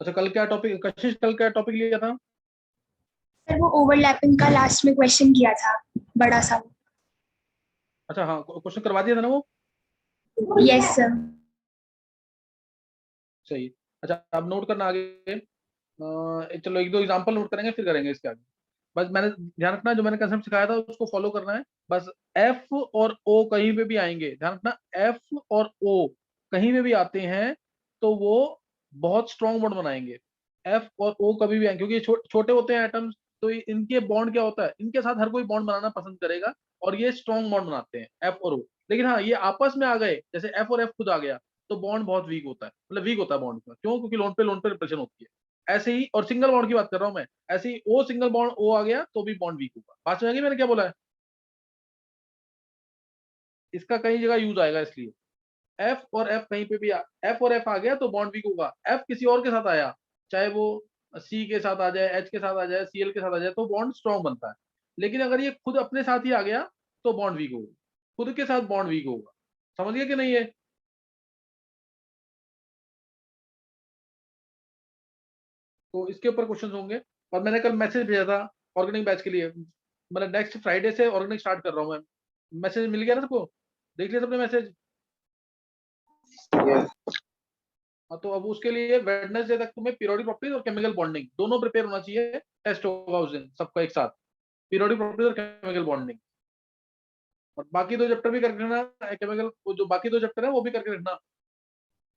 अच्छा कल क्या टॉपिक, कशिश कल क्या टॉपिक लिया था? सर वो ओवरलैपिंग का लास्ट में क्वेश्चन किया था, बड़ा सा। अच्छा हाँ, क्वेश्चन करवा दिया था ना वो? Yes sir. सही। अच्छा अब नोट करना आगे। चलो एक दो एग्जांपल नोट करेंगे फिर करेंगे इसके आगे। बस मैंने ध्यान रखना, जो मैंने कंसेप्ट सिखाया था उसको फॉलो करना है बस। एफ और ओ कहीं पे भी आएंगे, ध्यान रखना, एफ और ओ कहीं पे भी आते हैं तो वो बहुत स्ट्रॉन्ग बॉन्ड बनाएंगे। एफ और ओ कभी भी आएंगे क्योंकि ये छोटे होते हैं एटम्स, तो इनके बॉन्ड क्या होता है, इनके साथ हर कोई बॉन्ड बनाना पसंद करेगा और ये स्ट्रॉन्ग बॉन्ड बनाते हैं एफ और ओ। लेकिन हाँ ये आपस में आ गए, जैसे एफ और एफ खुद आ गया तो बॉन्ड बहुत वीक होता है, मतलब वीक होता है बॉन्ड का, क्यों? क्योंकि लोन पे रिप्रेशन होती है। ऐसे ही, और सिंगल बॉन्ड की बात कर रहा हूं मैं, ऐसे ही ओ सिंगल बॉन्ड ओ आ गया तो भी बॉन्ड वीक होगा। बात समझ गई मैंने क्या बोला है? इसका कई जगह यूज आएगा इसलिए। एफ और एफ कहीं पे भी एफ और एफ आ गया तो बॉन्ड वीक होगा। एफ किसी और के साथ आया, चाहे वो सी के साथ आ जाए, एच के साथ आ जाए, सीएल के साथ आ जाए, तो बॉन्ड स्ट्रॉन्ग बनता है। लेकिन अगर ये खुद अपने साथ ही आ गया तो बॉन्ड वीक होगा, खुद के साथ बॉन्ड वीक होगा। समझ गए कि नहीं है? तो इसके ऊपर क्वेश्चन होंगे। और मैंने कल मैसेज भेजा था ऑर्गेनिक बैच के लिए, मतलब नेक्स्ट फ्राइडे से ऑर्गेनिक स्टार्ट कर रहा हूँ मैं। मैसेज मिल गया ना सबको? देख लिया सबने मैसेज? yes, हाँ, तो अब उसके लिए वेडनेसडे तक तुम्हें पीरियोडिक प्रॉपर्टीज और केमिकल बॉन्डिंग दोनों प्रिपेयर होना चाहिए। टेस्ट होगा उस दिन सबका एक साथ, पीरियोडिक प्रॉपर्टीज और केमिकल बॉन्डिंग। और बाकी दो चैप्टर भी करके रखना, केमिकल जो बाकी दो चैप्टर है वो भी करके रखना।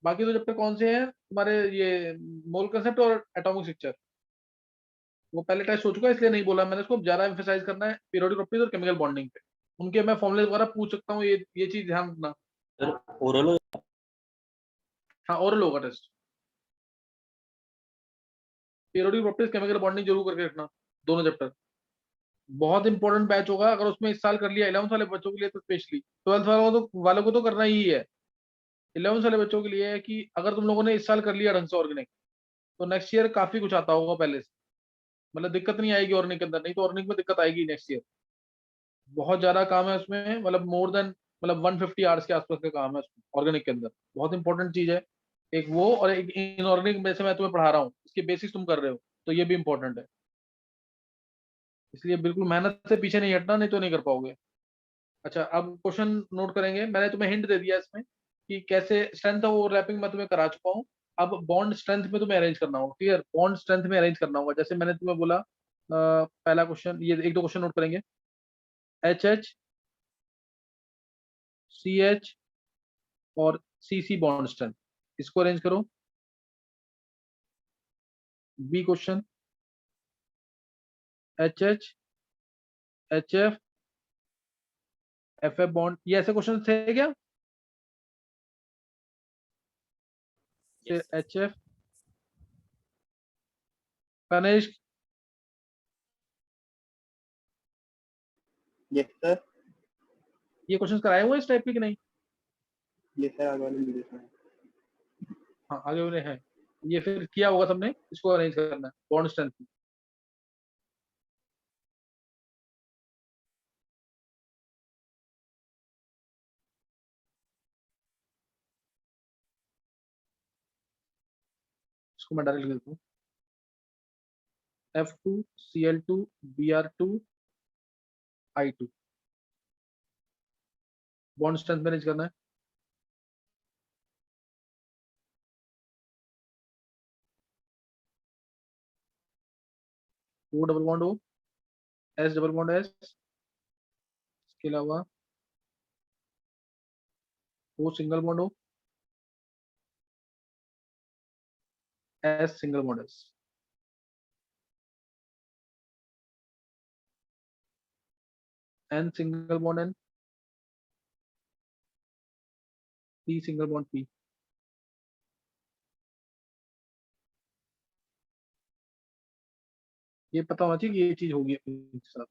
बाकी दो चैप्टर कौन से हैं तुम्हारे? ये मोल कंसेप्ट और एटॉमिक स्ट्रक्चर। वो पहले टेस्ट हो चुका है इसलिए नहीं बोला मैंने, उसको ज्यादा एम्फेसाइज करना है पीरियोडिक प्रॉपर्टीज और केमिकल बॉन्डिंग पे। उनके मैं फॉर्मुले वगैरह पूछ सकता हूँ, ये चीज ध्यान रखना। सर ओरल हाँ ओरल होगा test. Periodic properties chemical bonding जरूर करके रखना, दोनों चैप्टर। बहुत इंपॉर्टेंट बैच होगा, अगर उसमें इस साल कर लिया 11th वाले बच्चों के लिए तो स्पेशली, 12th वालों को तो करना ही है। 11th वाले बच्चों के लिए है कि अगर तुम लोगों ने इस साल कर लिया ढंग से ऑर्गेनिक, तो नेक्स्ट ईयर काफी कुछ आता होगा पहले से, मतलब दिक्कत नहीं आएगी ऑर्गेनिक के अंदर। नहीं तो ऑर्गेनिक में दिक्कत आएगी नेक्स्ट ईयर। बहुत ज्यादा काम है उसमें, मतलब मोर देन, मतलब 150 आवर्स के आसपास का काम है उसमें ऑर्गेनिक के अंदर। बहुत इंपॉर्टेंट चीज है एक वो, और एक इनऑर्गेनिक में से मैं तुम्हें पढ़ा रहा हूँ, इसके बेसिक्स तुम कर रहे हो, तो ये भी इंपॉर्टेंट है। इसलिए बिल्कुल मेहनत से पीछे नहीं हटना, नहीं तो नहीं कर पाओगे। अच्छा अब क्वेश्चन नोट करेंगे। मैंने तुम्हें हिंट दे दिया इसमें कि कैसे स्ट्रेंथ ऑफ ओवरलैपिंग मैं तुम्हें करा चुका हूँ। अब बॉन्ड स्ट्रेंथ में तुम्हें अरेंज करना होगा, क्लियर? बॉन्ड स्ट्रेंथ में अरेंज करना होगा, जैसे मैंने तुम्हें बोला पहला क्वेश्चन, ये एक दो क्वेश्चन नोट करेंगे। एच एच, सी एच और सी सी बॉन्ड स्ट्रेंथ, इसको अरेंज करो। B question, H H, H F F bond, ये ऐसे क्वेश्चन थे क्या? फिर H F, Kanishk, yes sir, ये क्वेश्चन कराए हुए हैं इस टाइप के कि नहीं? ये सर आगे वाले वीडियो में। हाँ आगे वाले हैं। ये फिर किया होगा सबने, इसको अरेंज करना है बॉन्ड स्ट्रेंथ। इसको मैं डायरेक्ट लिख देता हूँ, F2Cl2Br2I2 बॉन्ड स्ट्रेंथ मैनेज करना है। O double bond O, S double bond S, इसके अलावा O single bond O, S single bond S, N single bond N, P single bond P। ये पता होना चाहिए कि ये चीज होगी अपने साथ।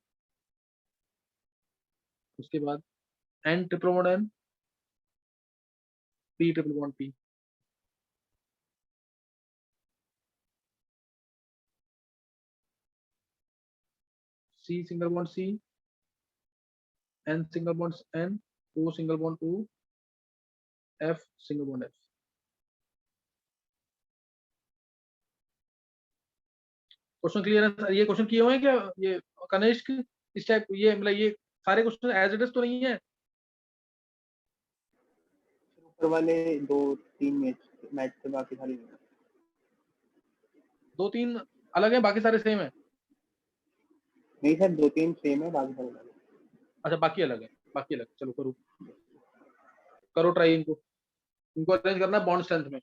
उसके बाद N triple bond N, P triple bond P, C single bond C, N single bond N, O single bond O, F single bond F। Question clear है? ये क्वेश्चन किए हुए हैं क्या ये कनिष्क? इस टाइप ये मतलब ये सारे क्वेश्चन एज इट इज तो नहीं है? ऊपर वाले 2-3 मैच से बाकी सारी 2-3 अलग है, बाकी सारे सेम है? नहीं सर, 2-3 सेम है, बाकी सारे अलग है। अच्छा बाकी अलग है, बाकी अलग। चलो करो करो ट्राई इनको, इनको अरेंज करना है बॉन्ड स्ट्रेंथ में।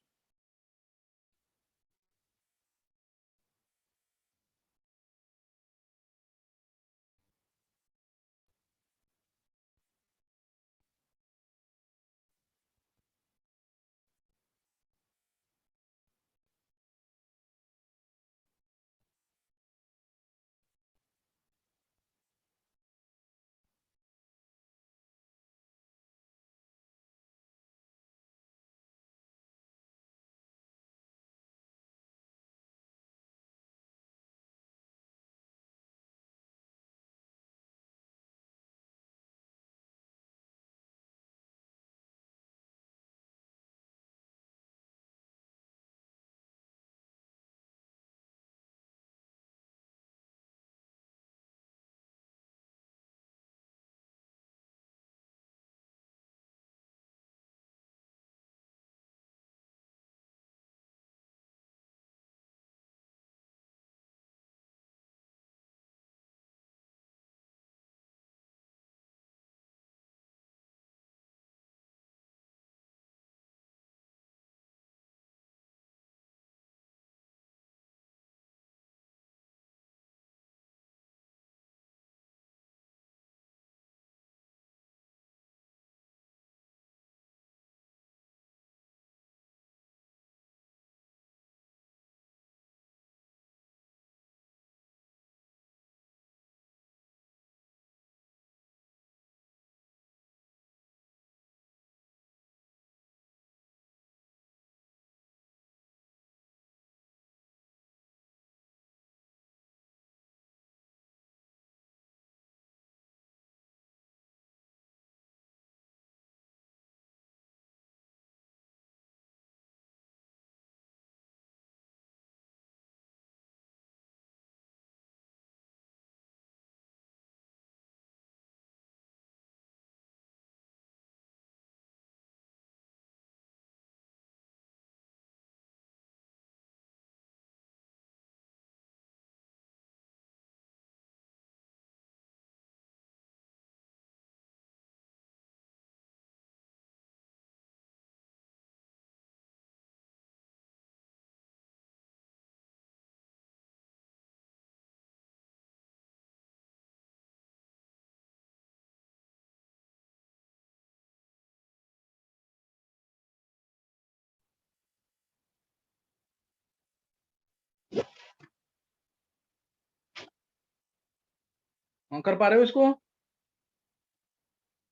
हाँ कर पा रहे हो इसको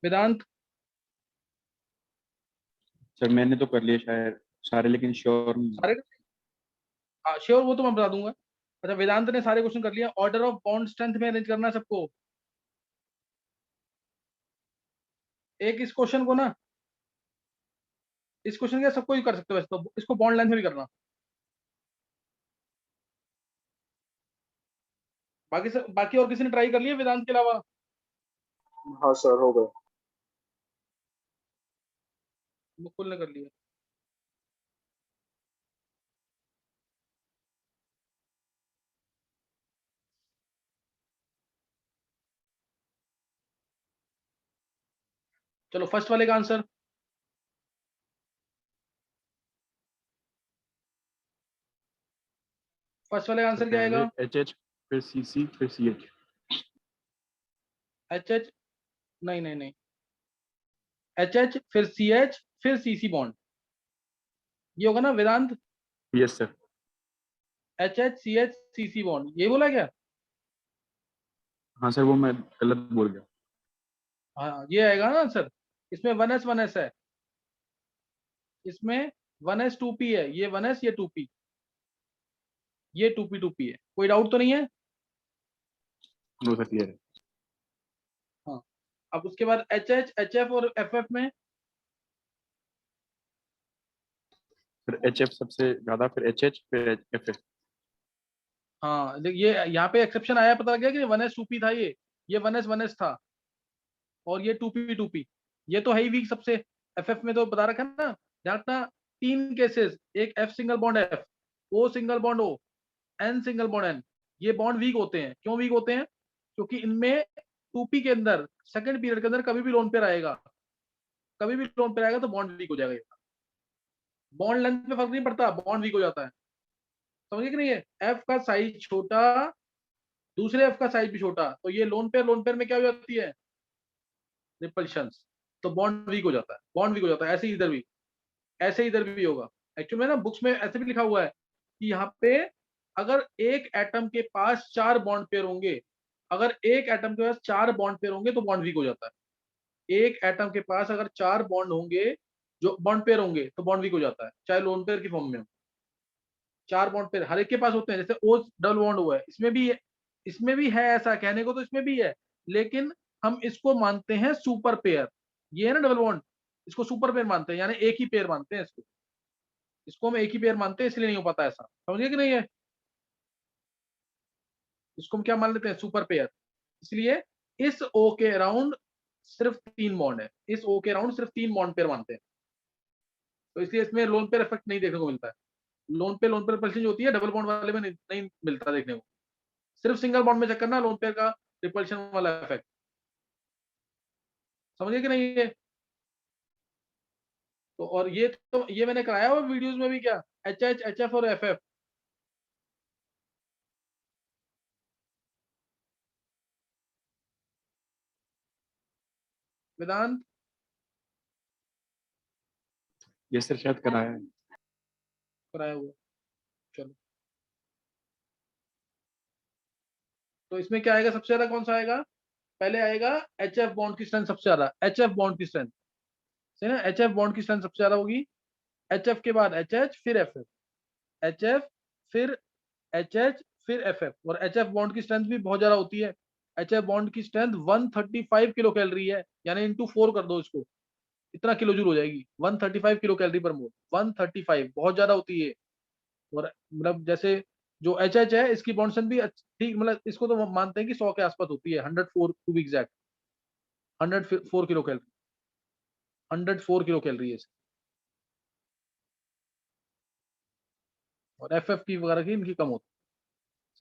वेदांत? सर मैंने तो कर लिए शायद सारे, लेकिन श्योर नहीं। सारे? हाँ श्योर, वो तो मैं बता दूंगा। अच्छा वेदांत ने सारे क्वेश्चन कर लिया। ऑर्डर ऑफ बॉन्ड स्ट्रेंथ में अरेंज करना है सबको। एक इस क्वेश्चन को ना, इस क्वेश्चन के सबको ही कर सकते हो वैसे तो, इसको बॉन्ड लेंथ में भी करना। बाकी और किसी ने ट्राई कर लिया वेदांत के अलावा? हाँ सर, हो गया। मुकुल ने कर लिया। चलो फर्स्ट वाले का आंसर। फर्स्ट वाले का आंसर क्या आएगा? एच फिर सी फिर CH। एच नहीं नहीं नहीं, एच फिर CH फिर CC बॉन्ड, ये होगा ना Vedant? Yes sir. HCC bond, ये बोला क्या? हाँ सर, वो मैं गलत बोल गया। हाँ ये आएगा ना आंसर। इसमें 1s है, इसमें 1s2p है, ये 1s ये 2p, ये 2p है। कोई डाउट तो नहीं है? नो सर, क्लियर है। हाँ। अब उसके बाद HH HF और FF में फिर HF सबसे ज्यादा, फिर HH फिर FF। हाँ ये यहाँ पे एक्सेप्शन आया, पता लग गया कि 1s2p था, ये 1s था, और ये 2p, ये तो है ही वीक सबसे। एफएफ में तो बता रखा है ना, ध्यान रखना, 3 केसेस, एक F single bond F, O single bond O, N single bond N, ये बॉन्ड वीक होते हैं। क्यों वीक होते हैं? क्योंकि इनमें 2p के अंदर सेकंड पीरियड के अंदर कभी भी लोन पेयर आएगा, कभी भी लोन पेयर आएगा तो बॉन्ड वीक हो जाएगा। बॉन्ड लेंथ पे फर्क नहीं पड़ता, बॉन्ड वीक हो जाता है। समझिए कि नहीं है? एफ का साइज छोटा, दूसरे एफ का साइज भी छोटा, तो ये लोन पेयर में क्या हो जाती है? रिपल्शन, तो बॉन्ड वीक हो जाता है, बॉन्ड वीक हो जाता है। ऐसे ही इधर भी, ऐसे ही इधर भी होगा। एक्चुअली में ना बुक्स में ऐसे भी लिखा हुआ है कि यहाँ पे अगर एक एटम के पास 4 बॉन्ड पेयर होंगे, अगर एक एटम के पास 4 बॉन्ड पेयर होंगे तो बॉन्ड वीक हो जाता है। एक एटम के पास अगर 4 बॉन्ड होंगे, जो बॉन्ड पेयर होंगे, तो बॉन्ड वीक हो जाता है, चाहे लोन पेयर की फॉर्म में हो। 4 बॉन्ड पेयर हर एक के पास होते हैं, जैसे ओ डबल बॉन्ड हुआ है, इसमें भी है ऐसा कहने को, तो इसमें भी है, लेकिन हम इसको मानते हैं सुपर पेयर। ये है ना डबल बॉन्ड, इसको सुपर पेयर मानते हैं, यानी एक ही पेयर मानते हैं इसको, इसको हम एक ही पेयर मानते हैं, इसलिए नहीं हो पाता ऐसा। समझिए कि नहीं है? इसको हम क्या मान लेते हैं? Super pair. इसलिए इस ओ के अराउंड सिर्फ 3 बॉन्ड है, इस ओ के अराउंड सिर्फ 3 बॉन्ड पेयर मानते हैं, तो इसलिए इसमें लोन पेयर इफेक्ट नहीं देखने को मिलता है। लोन पेयर रिपल्शन जो होती है डबल बॉन्ड वाले में नहीं मिलता देखने को, सिर्फ सिंगल बॉन्ड में चेक करना लोन पेयर का रिपल्शन वाला इफेक्ट। समझिए कि नहीं है? तो और ये मैंने कराया हुआ वीडियोस में भी, क्या एच एच एच एफ और एफ एफ। वेदांत ये सर शायद कराया है। कराया हुआ, चलो। तो इसमें क्या आएगा सबसे ज्यादा, कौन सा आएगा? पहले आएगा एच एफ बॉन्ड की स्ट्रेंथ सबसे ज्यादा, एच एफ बॉन्ड की स्ट्रेंथ, सही ना? एच एफ बॉन्ड की स्ट्रेंथ सबसे ज्यादा होगी, एच एफ के बाद एच एच फिर एफ एफ, एच एफ फिर एच एच फिर एफ एफ। और एच एफ बॉन्ड की स्ट्रेंथ भी बहुत ज्यादा होती है, एच एफ बॉन्ड की स्ट्रेंथ 135 किलो कैलोरी है, यानी इंटू 4 कर दो इसको, इतना किलो जूल हो जाएगी, 135 किलो कैलोरी पर मोल, 135 बहुत ज्यादा होती है। और मतलब जैसे जो एच एच है, इसकी बॉन्ड स्ट्रेंथ भी ठीक, मतलब इसको तो मानते हैं कि 100 के आसपास होती है, 104 to be exact, 104 kilo calorie, 104 kilo calorie है। और एफ एफ की वगैरह की इनकी कम होती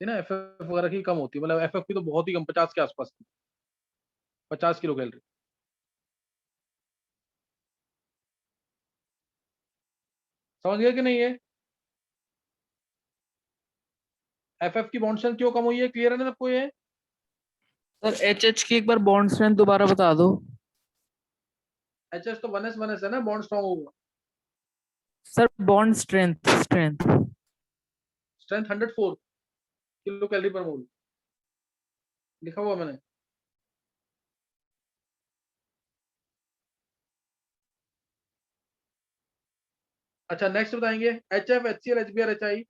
है ना, एफ एफ वगैरह की कम होती है, मतलब एफ एफ की तो बहुत ही कम, 50 के आसपास की, 50 किलो कैलोरी। समझ गया कि नहीं है? एफ एफ की बॉन्ड स्ट्रेंथ क्यों कम हुई है, क्लियर है ना सबको ये? सर एच एच की एक बार बॉन्ड स्ट्रेंथ दोबारा बता दो। एच एच तो 1s है ना, बॉन्ड स्ट्रॉन्ग होगा। Sir bond strength strength strength 104 kilo calorie per mole लिखा हुआ मैंने। अच्छा नेक्स्ट बताएंगे H F, H C L, H B R, H I.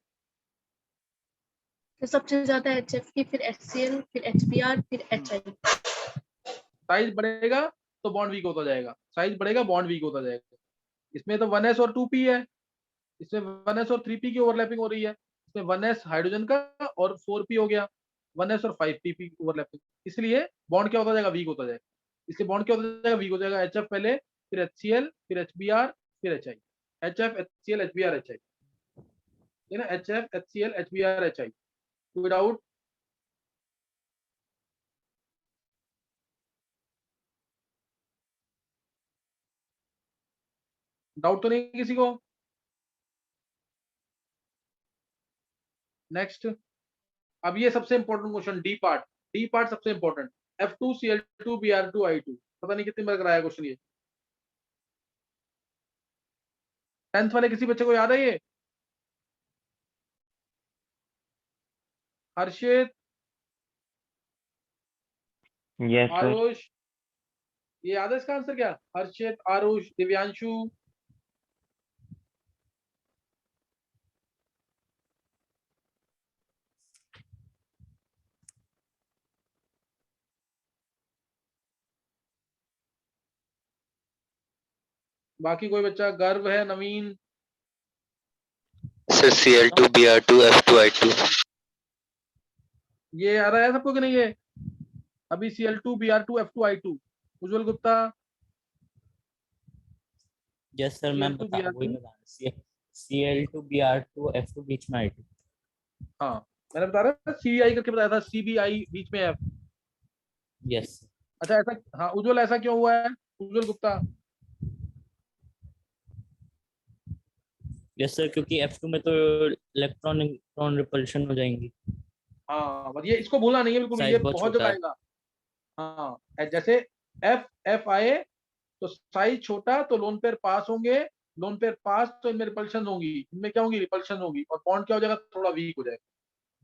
तो सबसे ज्यादा HF की, फिर HCl, फिर HBr, फिर HI। साइज बढ़ेगा तो बॉन्ड वीक होता जाएगा, साइज बढ़ेगा बॉन्ड वीक होता जाएगा। इसमें तो 1s और 2p है, इसमें 1s और 3p की ओवरलैपिंग हो रही है, इसमें 1s हाइड्रोजन का और 4p हो गया, 1s और 5p की ओवरलैपिंग, इसलिए बॉन्ड क्या होता जाएगा? वीक होता जाएगा। इसलिए बॉन्ड क्या होता जाएगा? वीक हो जाएगा। एच एफ पहले, फिर HCl, फिर HBr, फिर HI, H F, HCl, HBr, HI, है ना? H F, HCl, HBr, HI। कोई डाउट? डाउट तो नहीं किसी को? नेक्स्ट, अब ये सबसे इंपॉर्टेंट क्वेश्चन, डी पार्ट सबसे इंपॉर्टेंट, F2Cl2Br2I2। पता नहीं कितनी बार कराया क्वेश्चन ये, 10th वाले किसी बच्चे को याद है ये? हर्षित, यस सर। आरुष, ये याद है इसका आंसर क्या? हर्षित, आरुष, दिव्यांशु, बाकी कोई बच्चा? गर्व है, नवीन, सर Cl2Br2F2I2। ये आ रहा है सबको कि नहीं? है अभी Cl2 Br2 F2 I2, उज्जवल गुप्ता, यस सर, मैं Cl2 वही Br2, बता रहा हूँ, Cl2 Br2 F2 बीच में I2। हाँ मैंने बता रहा CI करके बताया था, CBI बीच में F। यस अच्छा ऐसा, हाँ उज्जवल ऐसा क्यों हुआ है उज्जवल गुप्ता? यस सर, क्योंकि F2 में तो इलेक्ट्रॉन इलेक्ट्रॉन रिपल्शन हो जाएंगी। हाँ बस ये इसको भूलना नहीं है बिल्कुल भी, ये साइज बहुत बहुत जगह छोटा है। आएगा। हाँ जैसे F आए तो साइज छोटा तो लोन पेयर पास होंगे, लोन पेयर पास तो इनमें रिपल्शन होंगी, इनमें क्या होंगी? रिपल्शन होगी, और बॉन्ड क्या हो जाएगा? थोड़ा वीक हो जाएगा,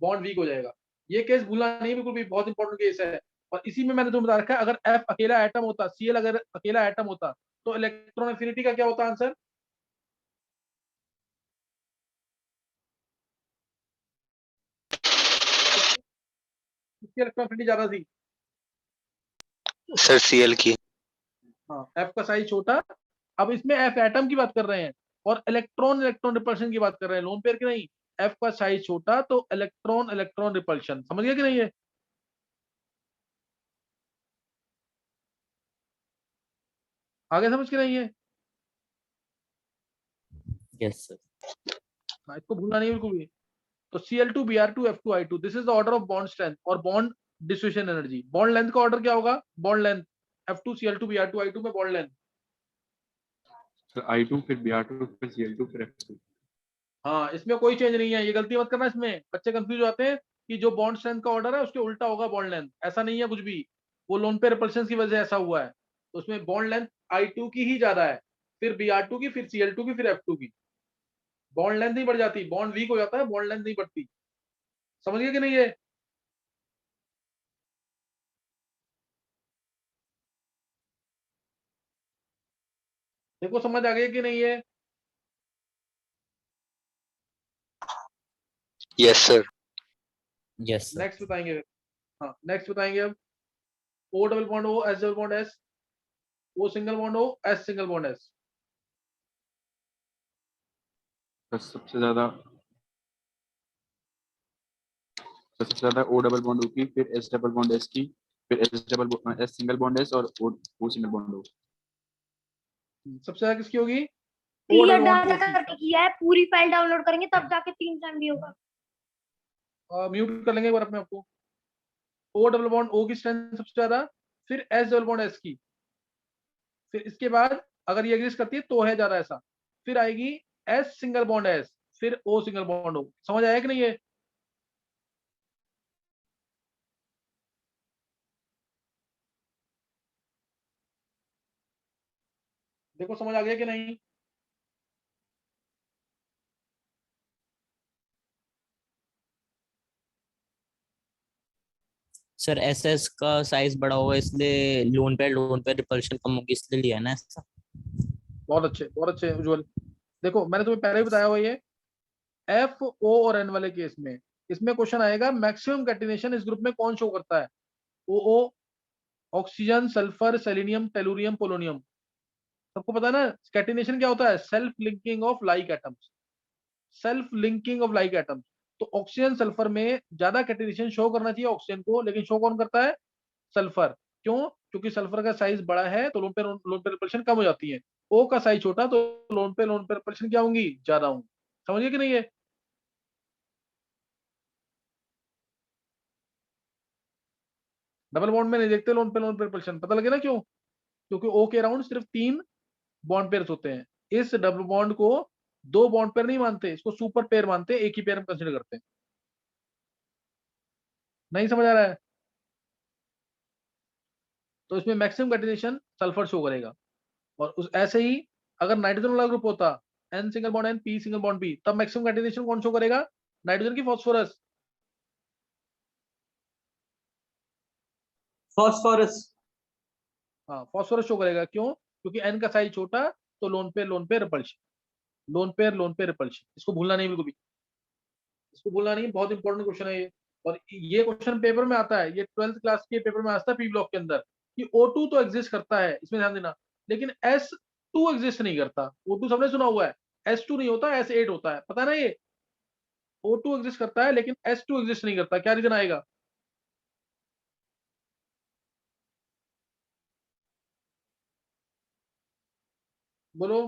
बॉन्ड वीक हो जाएगा। ये केस भूलना नहीं है बिल्कुल भी, बहुत इंपॉर्टेंट केस है। और इसी में मैंने तुम्हें बता रखा है, अगर F अकेला एटम होता, Cl अगर अकेला एटम होता, तो इलेक्ट्रॉन एफिनिटी का क्या होता आंसर? किसकी इलेक्ट्रॉन एफिनिटी ज्यादा थी? सर Cl की। हाँ F का साइज छोटा। अब इसमें F एटम की बात कर रहे हैं और इलेक्ट्रॉन इलेक्ट्रॉन रिपल्शन की बात कर रहे हैं, लोन पेयर की नहीं। F का साइज छोटा तो इलेक्ट्रॉन इलेक्ट्रॉन रिपल्शन, समझ गया कि नहीं? है आगे समझ के नहीं है? Yes sir. हाँ, इसको भूलना नहीं है बिल्कुल भी। तो Cl2 Br2 F2 I2, this is the order of bond strength और bond distribution energy. Bond length का ऑर्डर क्या होगा? Bond length F2 Cl2 Br2 I2 में बॉन्ड लेंथ। सर I2 फिर Br2 फिर Cl2 फिर F2। हाँ इसमें कोई चेंज नहीं है, ये गलती मत करना। इसमें बच्चे कंफ्यूज हो जाते हैं कि जो बॉन्ड स्ट्रेंथ का ऑर्डर है उसके उल्टा होगा बॉन्ड लेंथ, ऐसा नहीं है कुछ भी। वो लोन पे रिपल्शन की वजह से ऐसा हुआ है, तो उसमें बॉन्ड लेंथ I2 की ही ज्यादा है, फिर Br2 की, फिर Cl2 की, फिर F2 की। बॉन्ड लेंथ नहीं बढ़ जाती, बॉन्ड वीक हो जाता है, बॉन्ड लेंथ नहीं बढ़ती। समझ गए कि नहीं? है देखो समझ आ गई कि नहीं? है yes sir. Yes sir. Next बताएंगे। हाँ नेक्स्ट बताएंगे अब। O double bond O, S double bond S, O single bond O, S single bond S। Sir सबसे ज्यादा O डबल बॉन्ड O की, फिर S डबल बॉन्ड S की, फिर S सिंगल बॉन्ड S और O सिंगल बॉन्ड O। सबसे ज्यादा किसकी होगी? O clear double bond data O की। करके किया है, पूरी फाइल डाउनलोड करेंगे तब जाके 3 टाइम भी होगा। म्यूट कर लेंगे एक बार अपने आपको। O डबल बॉन्ड O की स्ट्रेंथ सबसे ज्यादा, फिर S डबल बॉन्ड S की, फिर इसके बाद अगर ये एग्जिस्ट करती है तो है ज्यादा ऐसा, फिर आएगी S सिंगल बॉन्ड S, फिर O सिंगल बॉन्ड O। समझ आया कि नहीं? है देखो समझ आ गया कि नहीं? सर SS का साइज बड़ा होगा इसलिए लोन पे रिपल्शन कम होगी, इसलिए लिया है ना ऐसा। बहुत अच्छे उज्जवल। देखो मैंने तुम्हें पहले ही बताया हुआ, ये F O और N वाले केस में इसमें क्वेश्चन आएगा मैक्सिमम कैटिनेशन इस ग्रुप में कौन शो करता है? O oxygen, sulphur, selenium, tellurium, polonium. सबको पता है ना कैटिनेशन क्या होता है? Self linking of like atoms, self linking of like atoms. तो ऑक्सीजन सल्फर में ज्यादा कैटिनेशन शो करना चाहिए ऑक्सीजन को, लेकिन शो कौन करता है? सल्फर। क्यों? क्योंकि सल्फर का साइज बड़ा है तो लोन पे रिपल्शन कम हो जाती है। ओ का साइज छोटा तो लोन पे रिपल्शन क्या होंगी? ज्यादा होंगी। समझिए कि नहीं? है डबल बॉन्ड में नहीं देखते लोन पे रिपल्शन, पता लगे ना क्यों? क्योंकि ओ के अराउंड सिर्फ 3 बॉन्ड पेयर होते हैं। इस डबल बॉन्ड को 2 बॉन्ड पेयर नहीं मानते, इसको सुपर पेयर मानते हैं, एक ही पेयर में कंसिडर करते हैं। नहीं समझ आ रहा है? तो इसमें मैक्सिमम कैटिनेशन सल्फर शो करेगा। और उस ऐसे ही अगर नाइट्रोजन वाला ग्रुप होता, N single bond N, P single bond P, तब मैक्सिमम कैटिनेशन कौन शो करेगा? नाइट्रोजन की फॉस्फोरस। फॉस्फोरस। हाँ फॉस्फोरस शो करेगा। क्यों? क्योंकि N का साइज छोटा तो लोन पे रिपल्शन, लोन पे रिपल्शन। इसको भूलना नहीं बिल्कुल भी, इसको भूलना नहीं, बहुत इंपॉर्टेंट क्वेश्चन है ये। और ये क्वेश्चन पेपर में आता है, ये 12th क्लास के पेपर में आता है पी ब्लॉक के अंदर, कि O2 तो एग्जिस्ट करता है, इसमें ध्यान देना, लेकिन S2 एग्जिस्ट नहीं करता। O2 सबने सुना हुआ है, S2 नहीं होता, S8 होता है, पता है ना? ये O2 एग्जिस्ट करता है लेकिन S2 एग्जिस्ट नहीं करता, क्या रीजन आएगा? बोलो।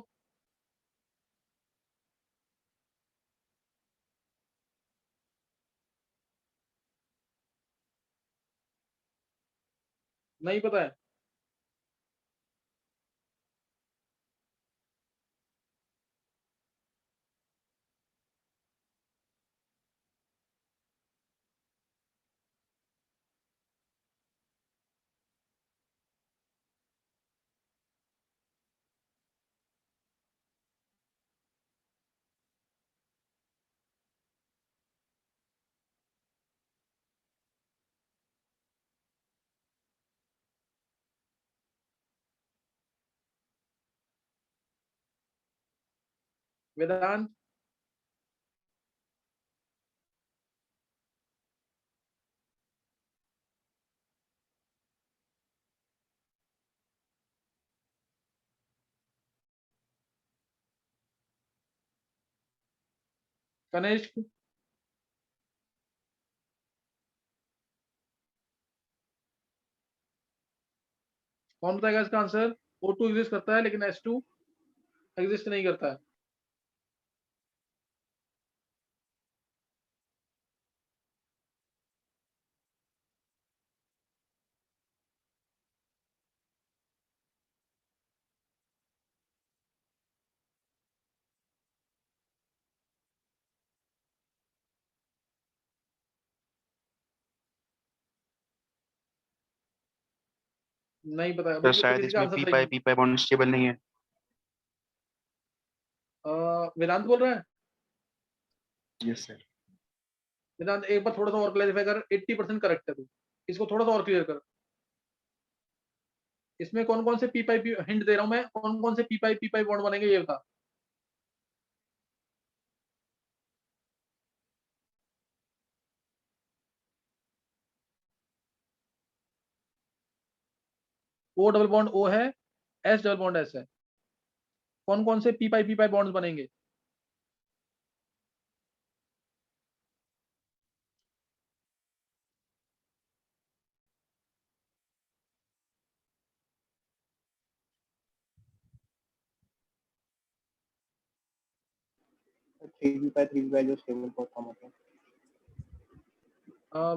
नहीं पता है। वेदांत। कनिष्क। कौन बताएगा इसका आंसर? O2 एग्जिस्ट करता है लेकिन S2 एग्जिस्ट नहीं करता है। नहीं पता है सर बिल्कुल, शायद किसी का इसमें आंसर पी सही पाई नहीं। पी पाई बॉन्ड स्टेबल नहीं है। वेदांत बोल रहा है। Yes sir. वेदांत एक बार थोड़ा सा और क्लैरिफाई कर, 80% करेक्ट है तू, इसको थोड़ा सा और क्लियर कर। इसमें कौन कौन से पी पाई हिंट दे रहा हूं मैं, कौन कौन से पी पाई बॉन्ड बनेंगे ये बता। O डबल बॉन्ड O है, S डबल बॉन्ड S है। कौन कौन से पी पाई बॉन्ड्स बनेंगे? थ्री पी पाई जो स्टेबल बहुत कम होते हैं।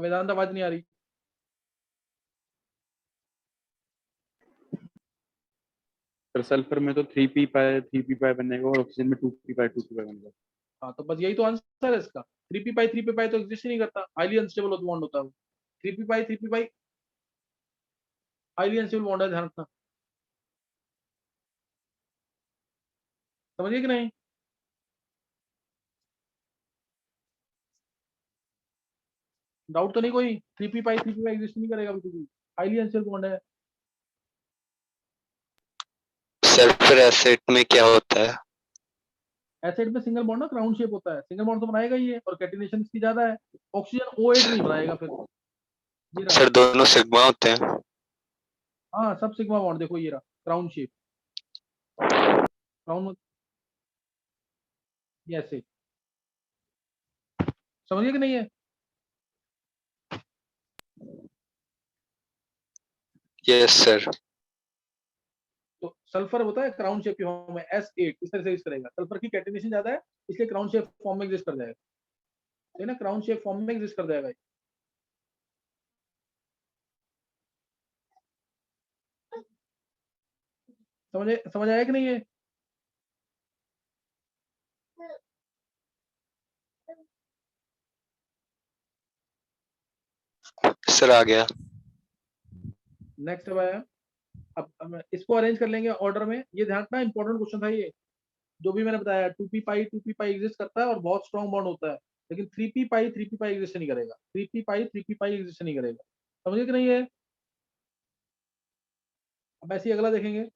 वेदांत आवाज नहीं आ रही। सर सल्फर में तो थ्री पी पाई बनेगा और ऑक्सीजन में टू पी पाई बनेगा। हाँ तो बस यही तो आंसर है इसका। थ्री पी पाई तो एग्जिस्ट ही नहीं करता, हाईली अनस्टेबल बॉन्ड होता है वो। थ्री पी पाई हाईली अनस्टेबल बॉन्ड है, ध्यान रखना। समझिए कि नहीं? डाउट तो नहीं कोई? थ्री पी पाई एग्जिस्ट नहीं करेगा बिल्कुल भी, हाईली अनस्टेबल बॉन्ड है। सल्फर एसिड में क्या होता है? एसिड में सिंगल बॉन्ड ना क्राउन शेप होता है, सिंगल बॉन्ड तो बनाएगा ही है और कैटिनेशन इसकी ज्यादा है। ऑक्सीजन O8 नहीं बनाएगा फिर। ये रहा। सर दोनों सिग्मा होते हैं। हाँ सब सिग्मा बॉन्ड देखो, ये रहा क्राउन शेप, क्राउन ये ऐसे। समझिए कि नहीं है? Yes sir. तो सल्फर होता है क्राउन शेप की फॉर्म में, S8 इस तरह से यूज करेगा। सल्फर की कैटिनेशन ज्यादा है इसलिए क्राउन शेप फॉर्म में एग्जिस्ट कर जाएगा, है ना, क्राउन शेप फॉर्म में एग्जिस्ट कर जाएगा। समझ आया कि नहीं है? सर आ गया। नेक्स्ट अब आया। अब हम इसको अरेंज कर लेंगे ऑर्डर में। ये ध्यान रखना, इंपॉर्टेंट क्वेश्चन था ये। जो भी मैंने बताया, टू पी पाई एग्जिस्ट करता है और बहुत स्ट्रॉन्ग बॉन्ड होता है, लेकिन थ्री पी पाई एग्जिस्ट नहीं करेगा। थ्री पी पाई एग्जिस्ट नहीं करेगा। समझे कि नहीं है? अब ऐसे ही अगला देखेंगे।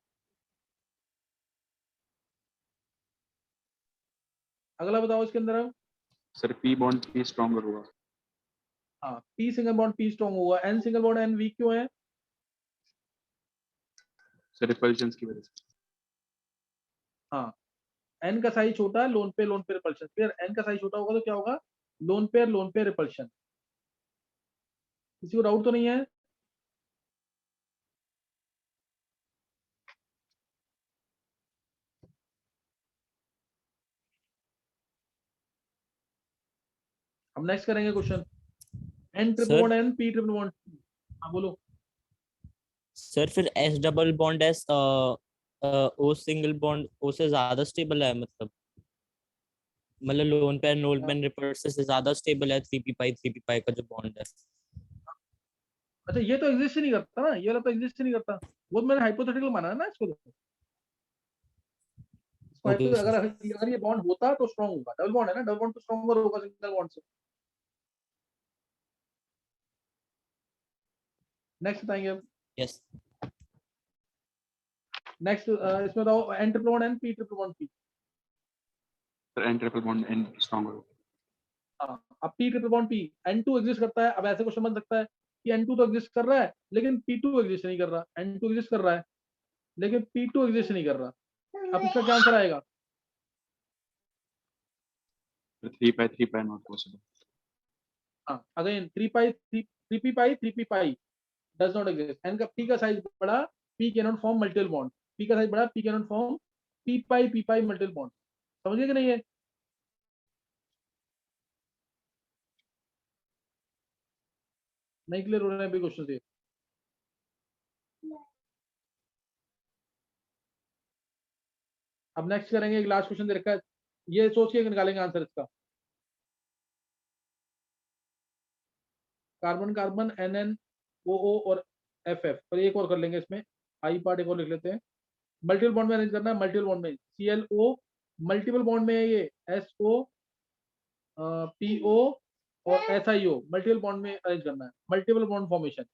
अगला बताओ इसके अंदर अब। Sir P bond P stronger होगा। हाँ P single bond P strong होगा, N single bond N weak क्यों है? सर रिपल्शंस की वजह से। हाँ एन का साइज छोटा है, लोन पे रिपल्शन। फिर एन का साइज छोटा होगा तो क्या होगा? लोन पे रिपल्शन। किसी को डाउट तो नहीं है? हम नेक्स्ट करेंगे question N triple sir bond N P triple bond. हाँ बोलो। सर फिर S double bond S O single bond O से ज्यादा स्टेबल है, मतलब लोन पेयर नोल पेयर रिपल्सन से ज्यादा स्टेबल है 3p पाई का जो बॉन्ड है। अच्छा ये तो एग्जिस्ट ही नहीं करता ना, ये वाला तो एग्जिस्ट ही नहीं करता, वो तो मैंने हाइपोथेटिकल माना है ना इसको तो। इसको ओके अगर सर। अगर ये बॉन्ड होता तो स्ट्रांग होगा, डबल बॉन्ड है ना, डबल बॉन्ड तो स्ट्रांगर होगा सिंगल बॉन्ड से। नेक्स्ट बताएंगे अब। यस नेक्स्ट इसमें बताओ N triple bond N P triple bond P. फिर n triple bond n stronger हो। हाँ अब P triple bond P N2 exist करता है। अब ऐसे क्वेश्चन बन सकता है कि N2 तो एग्जिस्ट कर रहा है लेकिन P2 एग्जिस्ट नहीं कर रहा, N2 एग्जिस्ट कर रहा है लेकिन P2 एग्जिस्ट नहीं कर रहा। अब इसका क्या आंसर आएगा? फिर 3p3p नॉट पॉसिबल। हाँ again 3p pi does not exist. N का पी का साइज बड़ा, P can not form multiple bond. P का साइज बड़ा, P can not form P pi multiple bond. समझिए कि नहीं है? नहीं क्लियर हो रहा है अभी क्वेश्चन से? अब नेक्स्ट करेंगे, एक लास्ट क्वेश्चन दे रखा है, ये सोच के निकालेंगे आंसर इसका। कार्बन कार्बन NN OO और FF और एक और कर लेंगे इसमें, आई पार्ट एक और लिख लेते हैं। मल्टीपल बॉन्ड में अरेंज करना है, मल्टीपल बॉन्ड में ClO, मल्टीपल बॉन्ड में है ये SO PO और SiO, मल्टीपल बॉन्ड में अरेंज करना है, मल्टीपल बॉन्ड फॉर्मेशन।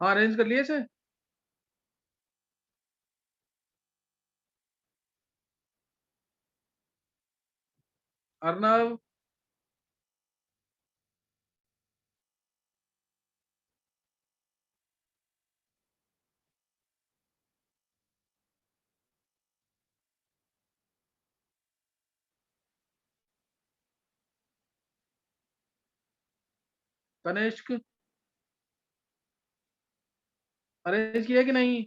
हाँ अरेंज कर लिए इसे। अर्नव, कनिष्क, अरेंज किया कि नहीं?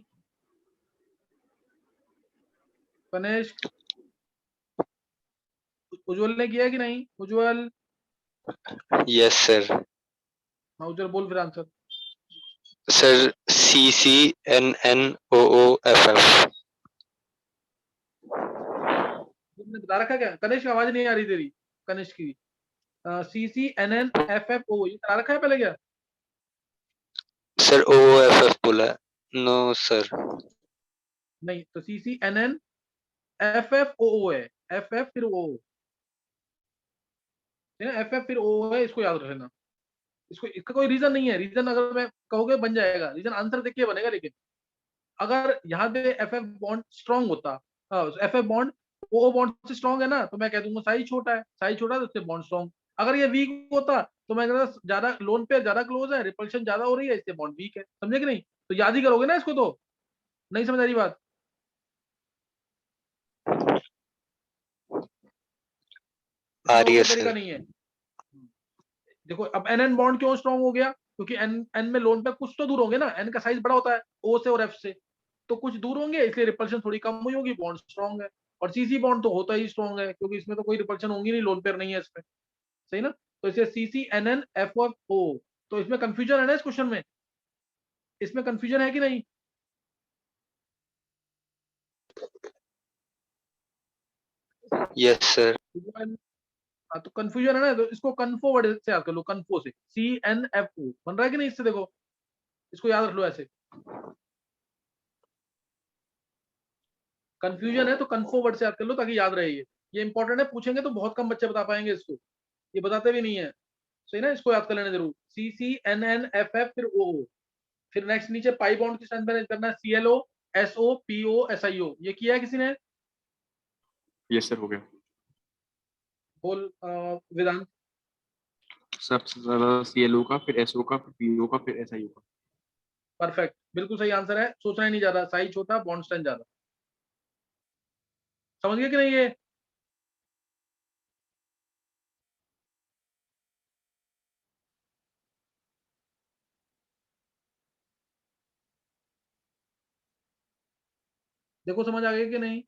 कनिष्क, उज्जवल ने किया कि नहीं? उज्जवल, यस सर। हाँ उज्जवल बोल फिर आंसर। Sir CCNNOOFF। तुमने बता रखा क्या? कनिष्क आवाज नहीं आ रही तेरी, कनिष्क की। CCNNFFO ये बता रखा है पहले क्या? सर OOFF बोला है। No sir. नहीं तो CCNNFFOO है, FF फिर O है ना, FF फिर O है, इसको याद रखना। इसको, इसका कोई रीजन नहीं है, रीजन अगर मैं कहोगे बन जाएगा, रीजन आंसर देख के बनेगा। लेकिन अगर यहाँ पे FF बॉन्ड स्ट्रांग होता, FF बॉन्ड O बॉन्ड से स्ट्रांग है ना, तो मैं कह दूंगा साइज छोटा है, साइज छोटा है तो उससे बॉन्ड स्ट्रांग। अगर ये वीक होता तो मैं कहता ज्यादा लोन पे ज्यादा क्लोज है, रिपल्शन ज्यादा हो रही है, इससे बॉन्ड वीक है। समझे कि नहीं? तो याद ही करोगे ना इसको। तो नहीं समझ आ रही बात? आ रही है कोई तरीका सर। नहीं है। देखो अब एन एन बॉन्ड क्यों स्ट्रांग हो गया? क्योंकि एन एन में लोन पे कुछ तो दूर होंगे ना, एन का साइज बड़ा होता है ओ से और एफ से, तो कुछ दूर होंगे, इसलिए रिपल्शन थोड़ी कम हुई होगी, बॉन्ड स्ट्रांग है। और सीसी बॉन्ड तो होता ही स्ट्रांग है, क्योंकि इसमें तो कोई रिपल्शन होंगी नहीं, लोन पेयर नहीं है इसमें। सही ना? तो इसे CCNNFO। तो इसमें कंफ्यूजन है ना इस क्वेश्चन में? इसमें कंफ्यूजन है कि नहीं? Yes sir. हाँ तो कंफ्यूजन है ना, तो इसको कन्फो वर्ड से याद कर लो, कन्फो से, CNFO बन रहा है कि नहीं इससे? देखो इसको याद रख लो ऐसे। कंफ्यूजन है तो कन्फो वर्ड से याद कर लो ताकि याद रहे। ये इंपॉर्टेंट है, पूछेंगे तो बहुत कम बच्चे बता पाएंगे इसको, ये बताते भी नहीं है। सही ना? इसको याद कर लेना जरूर, CCNNFF फिर O। फिर नेक्स्ट नीचे पाई बॉन्ड की स्ट्रेंथ मैनेज करना है, CLO SO PO SIO। ये किया है किसी ने? यस सर, हो गया। बोल वेदांत। सबसे ज्यादा CLO का, फिर SO का, फिर PO का, फिर SIO का। परफेक्ट, बिल्कुल सही आंसर है। सोचना ही नहीं ज्यादा, साइज छोटा बॉन्ड स्ट्रेंथ ज्यादा। समझ गए कि नहीं ये? देखो समझ आ गया कि नहीं?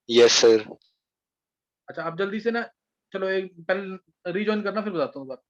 Yes sir. अच्छा अब जल्दी से ना, चलो एक पहले रीजॉइन करना फिर बताता हूँ बात।